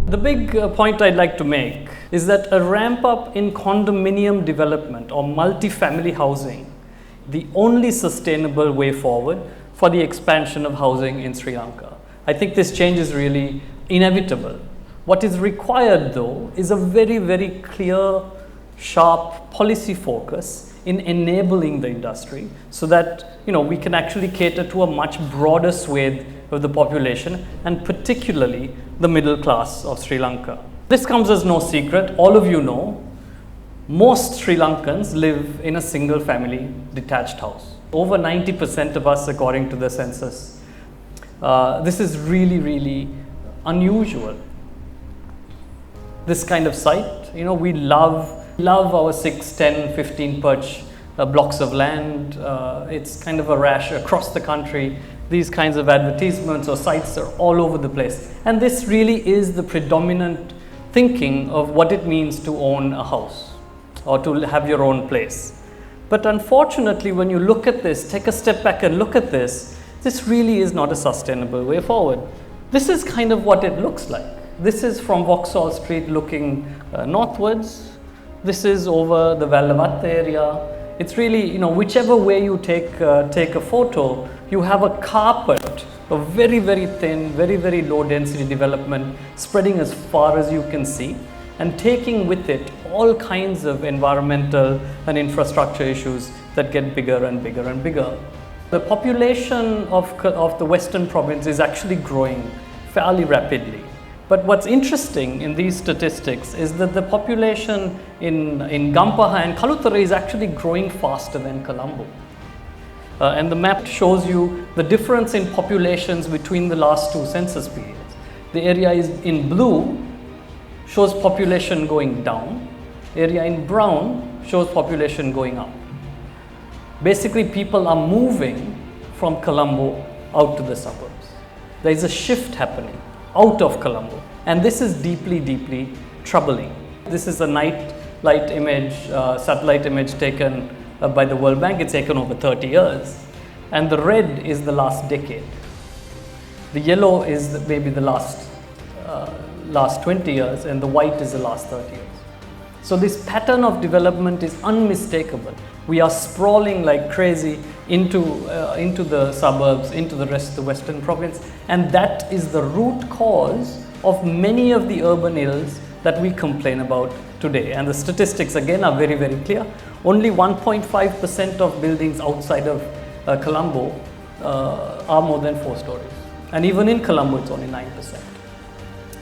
The big point I'd like to make is that a ramp up in condominium development or multi-family housing, the only sustainable way forward for the expansion of housing in Sri Lanka. I think this change is really inevitable. What is required though is a very, very clear, sharp policy focus in enabling the industry so that we can actually cater to a much broader swathe of the population and particularly the middle class of Sri Lanka. This comes as no secret. All of you know, most Sri Lankans live in a single family detached house. Over 90% of us according to the census. This is really, really unusual. This kind of site, we love our 6, 10, 15 perch blocks of land. It's kind of a rash across the country. These kinds of advertisements or sites are all over the place. And this really is the predominant thinking of what it means to own a house or to have your own place. But unfortunately, when you look at this, take a step back and look at this, this really is not a sustainable way forward. This is kind of what it looks like. This is from Vauxhall Street looking northwards. This is over the Vallavatta area. It's really, whichever way you take a photo, you have a carpet of very, very thin, very, very low density development spreading as far as you can see and taking with it all kinds of environmental and infrastructure issues that get bigger and bigger and bigger. The population of the Western province is actually growing fairly rapidly. But what's interesting in these statistics is that the population in Gampaha and Kalutara is actually growing faster than Colombo. And the map shows you the difference in populations between the last two census periods. The area is in blue shows population going down. Area in brown shows population going up. Basically, people are moving from Colombo out to the suburbs. There is a shift happening out of Colombo, and this is deeply, deeply troubling. This is a satellite image taken by the World Bank. It's taken over 30 years, and the red is the last decade. The yellow is maybe the last 20 years, and the white is the last 30 years. So this pattern of development is unmistakable. We are sprawling like crazy into the suburbs, into the rest of the Western province, and that is the root cause of many of the urban ills that we complain about today. And the statistics again are very, very clear. Only 1.5% of buildings outside of Colombo are more than 4 stories, and even in Colombo it's only 9%.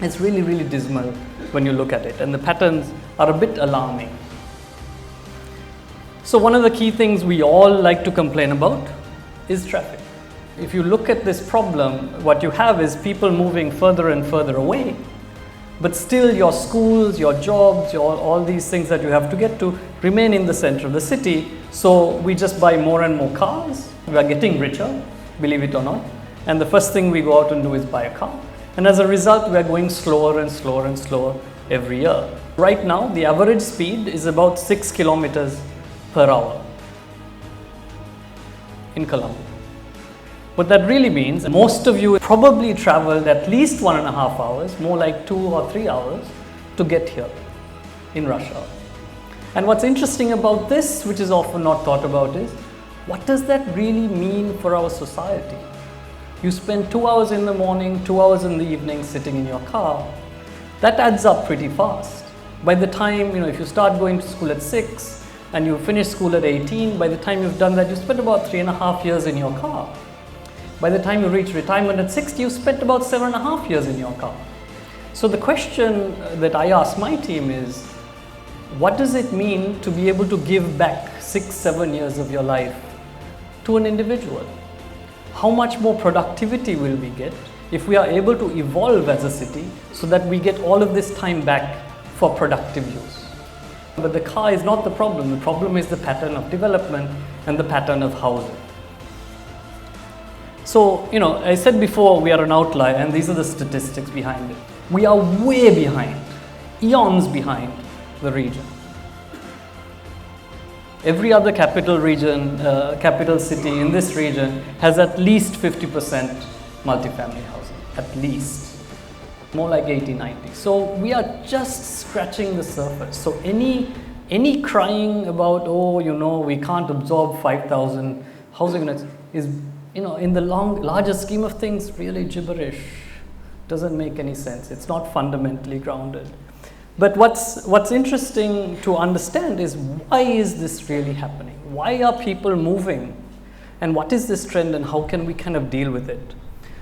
It's really, really dismal when you look at it, and the patterns are a bit alarming. So one of the key things we all like to complain about is traffic. If you look at this problem, what you have is people moving further and further away, but still your schools, your jobs, all these things that you have to get to remain in the center of the city. So we just buy more and more cars. We are getting richer, believe it or not. And the first thing we go out and do is buy a car. And as a result, we are going slower and slower and slower every year. Right now, the average speed is about 6 kilometers per hour in Colombo. What that really means, most of you probably traveled at least 1.5 hours, more like 2 or 3 hours to get here in rush hour. And what's interesting about this, which is often not thought about, is what does that really mean for our society? You spend 2 hours in the morning, 2 hours in the evening sitting in your car. That adds up pretty fast. By the time, if you start going to school at 6 and you finish school at 18, by the time you've done that, you spent about 3.5 years in your car. By the time you reach retirement at 60, you spent about 7.5 years in your car. So the question that I ask my team is, what does it mean to be able to give back 6-7 years of your life to an individual? How much more productivity will we get if we are able to evolve as a city so that we get all of this time back for productive use? But the car is not the problem is the pattern of development and the pattern of housing. So, I said before we are an outlier, and these are the statistics behind it. We are way behind, eons behind the region. Every other capital city in this region has at least 50% multifamily housing, at least. more like 80, 90. So we are just scratching the surface. So any crying about, oh, you know, we can't absorb 5,000 housing units is, you know, in the larger scheme of things, really gibberish. Doesn't make any sense. It's not fundamentally grounded. But what's interesting to understand is, why is this really happening? Why are people moving? And what is this trend, and how can we kind of deal with it?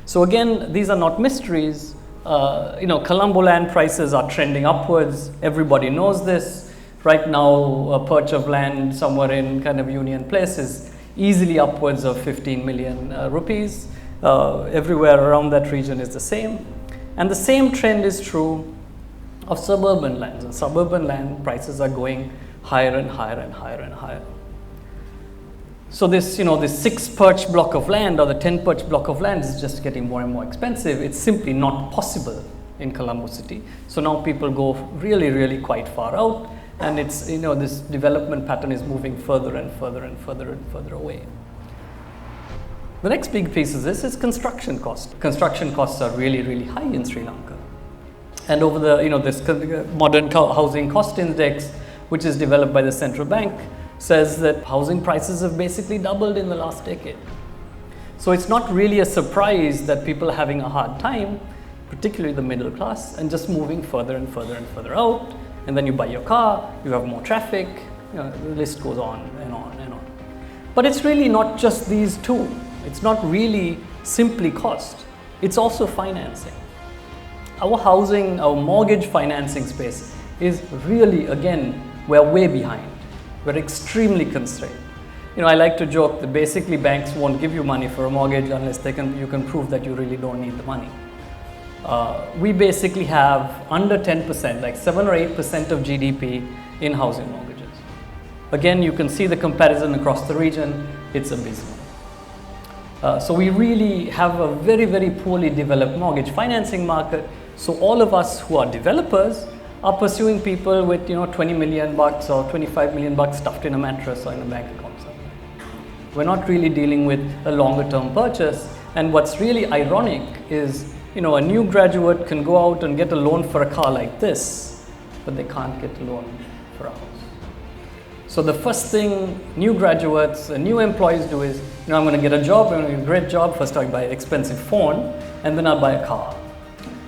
So again, these are not mysteries. You know, Colombo land prices are trending upwards. Everybody knows this. Right now, a perch of land somewhere in kind of Union Place is easily upwards of 15 million rupees. Everywhere around that region is the same. And the same trend is true of suburban lands. And suburban land prices are going higher and higher and higher and higher. So this, you know, this 6 perch block of land or the 10 perch block of land is just getting more and more expensive. It's simply not possible in Colombo city. So now people go really, really quite far out, and it's, you know, this development pattern is moving further and further and further and further away. The next big piece of this is construction cost. Construction costs are really, really high in Sri Lanka. And over the, you know, this modern housing cost index, which is developed by the central bank, says that housing prices have basically doubled in the last decade. So it's not really a surprise that people are having a hard time, particularly the middle class, and just moving further and further and further out. And then you buy your car, you have more traffic, you know, the list goes on and on and on. But it's really not just these two. It's not really simply cost. It's also financing. Our housing, our mortgage financing space is really, again, we're way behind. We're extremely constrained. You know, I like to joke that basically banks won't give you money for a mortgage unless you can prove that you really don't need the money. We basically have under 10%, like 7 or 8% of GDP in housing mortgages. Again, you can see the comparison across the region. It's abysmal. So we really have a very, very poorly developed mortgage financing market. So all of us who are developers are pursuing people with, you know, 20 million bucks or 25 million bucks stuffed in a mattress or in a bank account somewhere. We're not really dealing with a longer term purchase. And what's really ironic is, you know, a new graduate can go out and get a loan for a car like this, but they can't get a loan for a house. So the first thing new graduates, new employees do is, you know, I'm going to get a job, I'm going to get a great job. First I'll buy an expensive phone, and then I'll buy a car.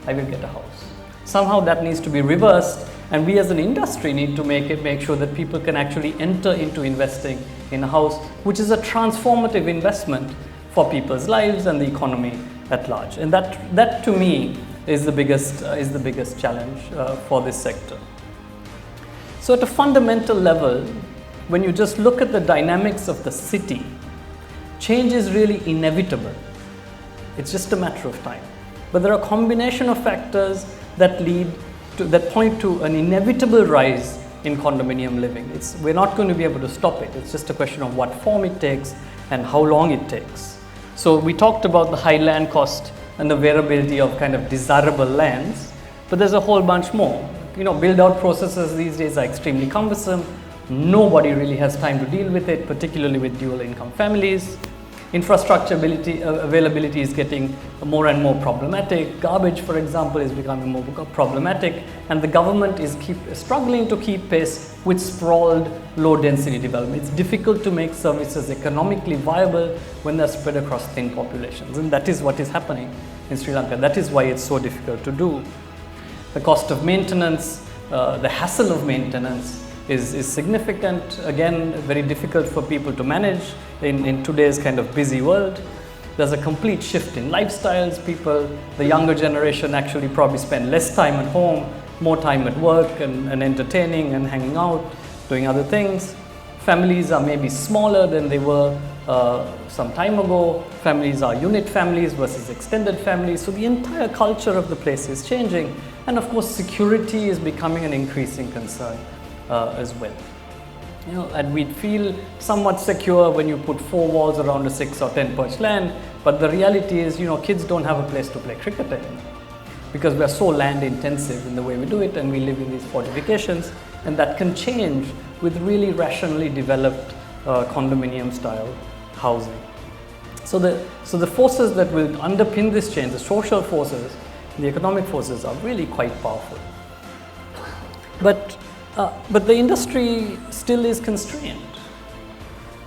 I will get a house. Somehow that needs to be reversed, and we as an industry need to make sure that people can actually enter into investing in a house, which is a transformative investment for people's lives and the economy at large. And that to me is the biggest challenge for this sector. So at a fundamental level, when you just look at the dynamics of the city, change is really inevitable. It's just a matter of time. But there are a combination of factors that point to an inevitable rise in condominium living. We're not going to be able to stop it. It's just a question of what form it takes and how long it takes. So we talked about the high land cost and the variability of kind of desirable lands, but there's a whole bunch more. You know, build out processes these days are extremely cumbersome. Nobody really has time to deal with it, particularly with dual income families. Infrastructure availability is getting more and more problematic. Garbage, for example, is becoming more problematic, and the government is struggling to keep pace with sprawled, low-density development. It's difficult to make services economically viable when they're spread across thin populations, and that is what is happening in Sri Lanka. That is why it's so difficult to do. The cost of maintenance, the hassle of maintenance is significant. Again, very difficult for people to manage in today's kind of busy world. There's a complete shift in lifestyles. The younger generation actually probably spend less time at home, more time at work and entertaining and hanging out, doing other things. Families are maybe smaller than they were some time ago. Families are unit families versus extended families. So the entire culture of the place is changing. And of course, security is becoming an increasing concern as well. You know, and we'd feel somewhat secure when you put 4 walls around a 6 or 10 perch land, but the reality is, you know, kids don't have a place to play cricket anymore because we are so land intensive in the way we do it, and we live in these fortifications, and that can change with really rationally developed condominium style housing. So the forces that will underpin this change, the social forces, The economic forces are really quite powerful. But the industry still is constrained.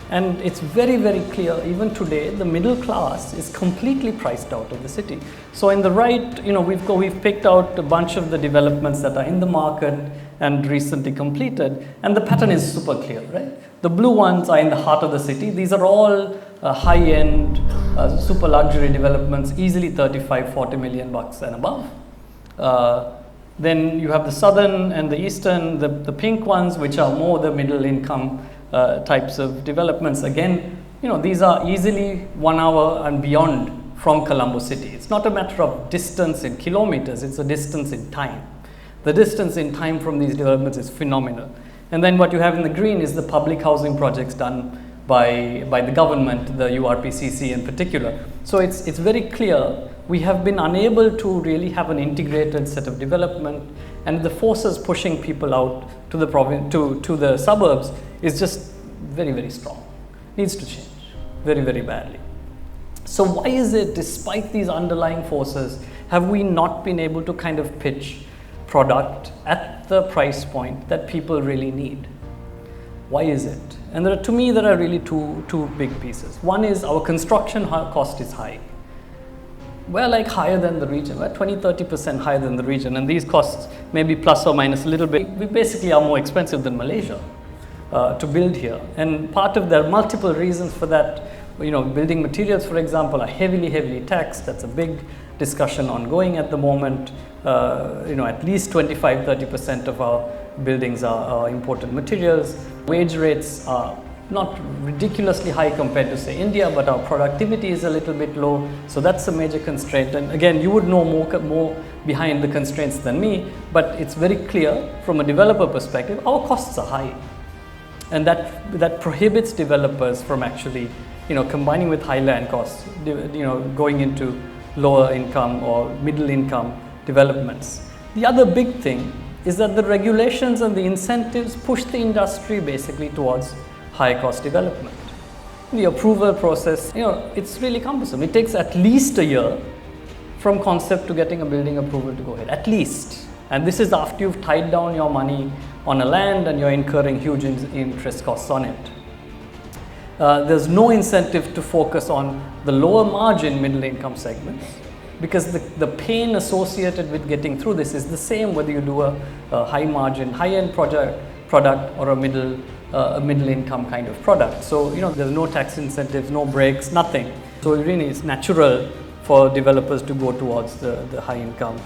And it's very, very clear, even today, the middle class is completely priced out of the city. So in the right, we've picked out a bunch of the developments that are in the market and recently completed, and the pattern is super clear, right? The blue ones are in the heart of the city. These are all high-end, super luxury developments, easily 35, 40 million bucks and above. Then you have the southern and the eastern, the pink ones, which are more the middle income types of developments. Again, these are easily 1 hour and beyond from Colombo city. It's not a matter of distance in kilometers, it's a distance in time. The distance in time from these developments is phenomenal. And then what you have in the green is the public housing projects done by the government, the URPCC in particular. So it's very clear we have been unable to really have an integrated set of development, and the forces pushing people out to the to the suburbs is just very, very strong. Needs to change very, very badly. So why is it, despite these underlying forces, have we not been able to kind of pitch product at the price point that people really need? Why is it? And to me, there are really two big pieces. One is our construction cost is high. We're like higher than the region. We're 20-30% higher than the region, and these costs may be plus or minus a little bit. We basically are more expensive than Malaysia to build here, and there are multiple reasons for that. Building materials, for example, are heavily taxed. That's a big discussion ongoing at the moment. At least 25-30% of our buildings are imported materials. Wage rates are not ridiculously high compared to, say, India, but our productivity is a little bit low, so that's a major constraint. And again, you would know more behind the constraints than me, but it's very clear from a developer perspective, our costs are high, and that prohibits developers from actually, combining with high land costs, going into lower income or middle income developments. The other big thing is that the regulations and the incentives push the industry basically towards high cost development. The approval process, it's really cumbersome. It takes at least a year from concept to getting a building approval to go ahead, at least. And this is after you've tied down your money on a land and you're incurring huge interest costs on it. There's no incentive to focus on the lower margin middle income segments, because the pain associated with getting through this is the same whether you do a high margin, high end product or a middle income kind of product. So, there's no tax incentives, no breaks, nothing. So really it's natural for developers to go towards the high income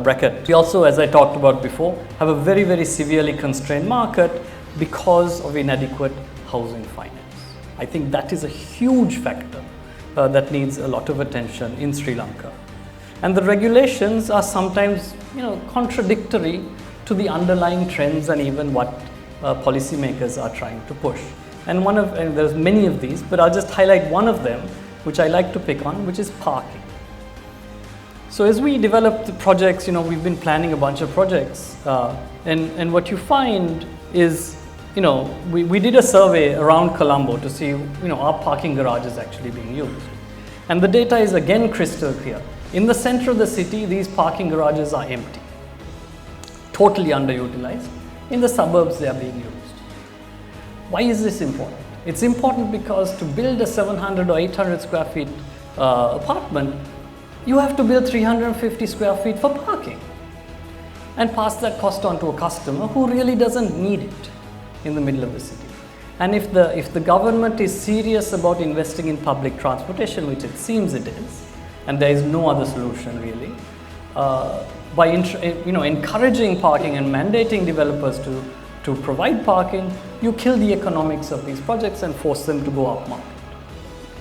bracket. We also, as I talked about before, have a very, very severely constrained market because of inadequate housing finance. I think that is a huge factor that needs a lot of attention in Sri Lanka. And the regulations are sometimes, contradictory to the underlying trends and even what policymakers are trying to push. And there's many of these, but I'll just highlight one of them, which I like to pick on, which is parking. So as we develop the projects, we've been planning a bunch of projects, and what you find is, we did a survey around Colombo to see, are parking garages actually being used? And the data is again crystal clear. In the center of the city, these parking garages are empty, totally underutilized. In the suburbs, they are being used. Why is this important? It's important because to build a 700 or 800 square feet apartment, you have to build 350 square feet for parking and pass that cost on to a customer who really doesn't need it in the middle of the city. And if the government is serious about investing in public transportation, which it seems it is, and there is no other solution really, by encouraging parking and mandating developers to provide parking, you kill the economics of these projects and force them to go upmarket.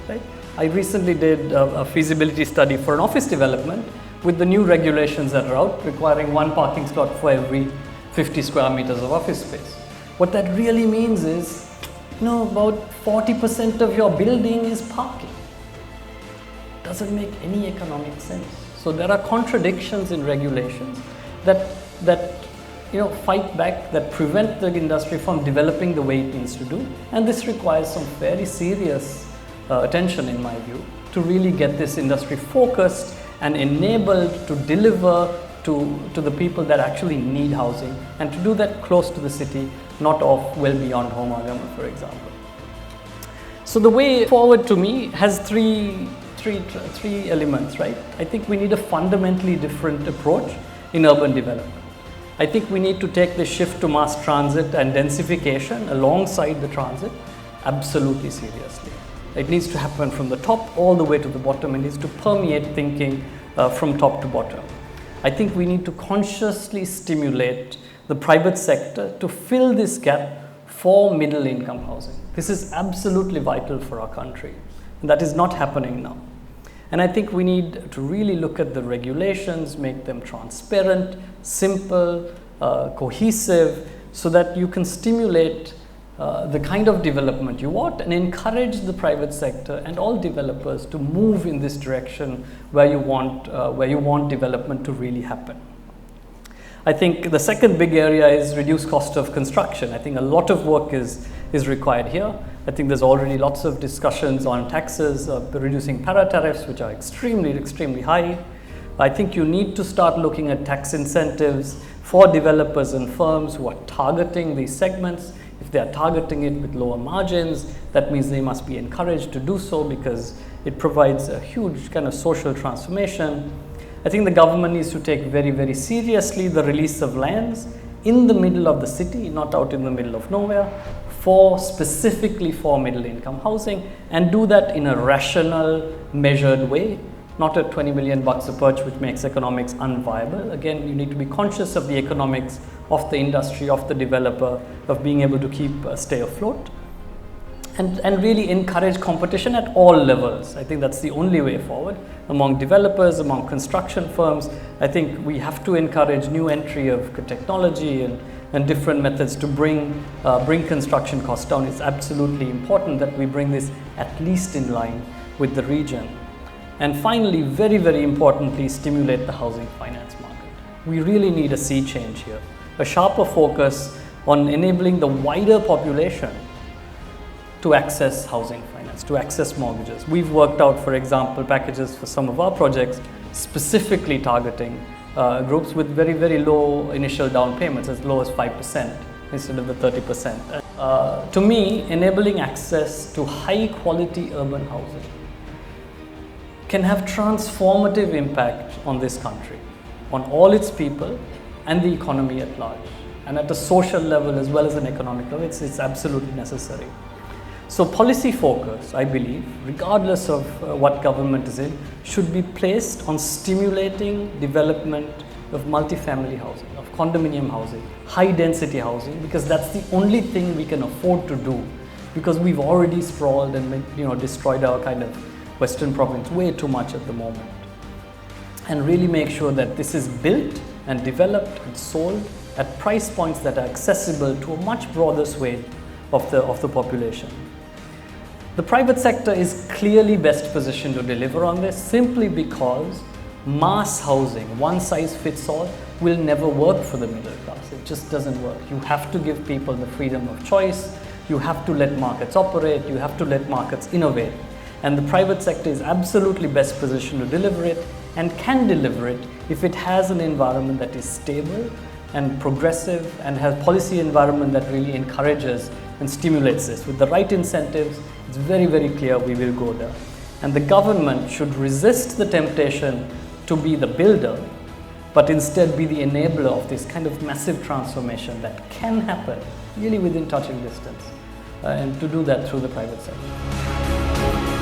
Right? I recently did a feasibility study for an office development with the new regulations that are out, requiring one parking slot for every 50 square meters of office space. What that really means is, about 40% of your building is parking. Doesn't make any economic sense. So there are contradictions in regulations that fight back, that prevent the industry from developing the way it needs to do. And this requires some very serious attention, in my view, to really get this industry focused and enabled to deliver to the people that actually need housing, and to do that close to the city, not off well beyond home agama, for example. So the way forward to me has three elements, right? I think we need a fundamentally different approach in urban development. I think we need to take the shift to mass transit and densification alongside the transit absolutely seriously. It needs to happen from the top all the way to the bottom. It needs to permeate thinking from top to bottom. I think we need to consciously stimulate the private sector to fill this gap for middle income housing. This is absolutely vital for our country, and that is not happening now. And I think we need to really look at the regulations, make them transparent, simple, cohesive, so that you can stimulate the kind of development you want and encourage the private sector and all developers to move in this direction where you want development to really happen. I think the second big area is reduced cost of construction. I think a lot of work is required here. I think there's already lots of discussions on taxes, reducing para-tariffs, which are extremely high. I think you need to start looking at tax incentives for developers and firms who are targeting these segments. If they are targeting it with lower margins, that means they must be encouraged to do so, because it provides a huge kind of social transformation. I think the government needs to take very seriously the release of lands in the middle of the city, not out in the middle of nowhere, specifically for middle income housing, and do that in a rational, measured way, not at 20 million bucks a perch, which makes economics unviable. Again, you need to be conscious of the economics of the industry, of the developer, of being able to stay afloat, and really encourage competition at all levels. I think that's the only way forward. Among developers, among construction firms, I think we have to encourage new entry of technology and different methods to bring construction costs down. It's absolutely important that we bring this at least in line with the region. And finally, very importantly, stimulate the housing finance market. We really need a sea change here, a sharper focus on enabling the wider population to access housing finance, to access mortgages. We've worked out, for example, packages for some of our projects specifically targeting groups with very low initial down payments, as low as 5% instead of the 30%. To me, enabling access to high quality urban housing can have transformative impact on this country, on all its people and the economy at large, and at a social level as well as an economic level. It's absolutely necessary. So policy focus, I believe, regardless of what government is in, should be placed on stimulating development of multifamily housing, of condominium housing, high density housing, because that's the only thing we can afford to do, because we've already sprawled and destroyed our kind of Western province way too much at the moment. And really make sure that this is built and developed and sold at price points that are accessible to a much broader swathe of the population. The private sector is clearly best positioned to deliver on this, simply because mass housing, one size fits all, will never work for the middle class. It just doesn't work. You have to give people the freedom of choice. You have to let markets operate. You have to let markets innovate. And the private sector is absolutely best positioned to deliver it, and can deliver it if it has an environment that is stable and progressive, and has policy environment that really encourages and stimulates this. With the right incentives, it's very clear we will go there. And the government should resist the temptation to be the builder, but instead be the enabler of this kind of massive transformation that can happen really within touching distance, and to do that through the private sector.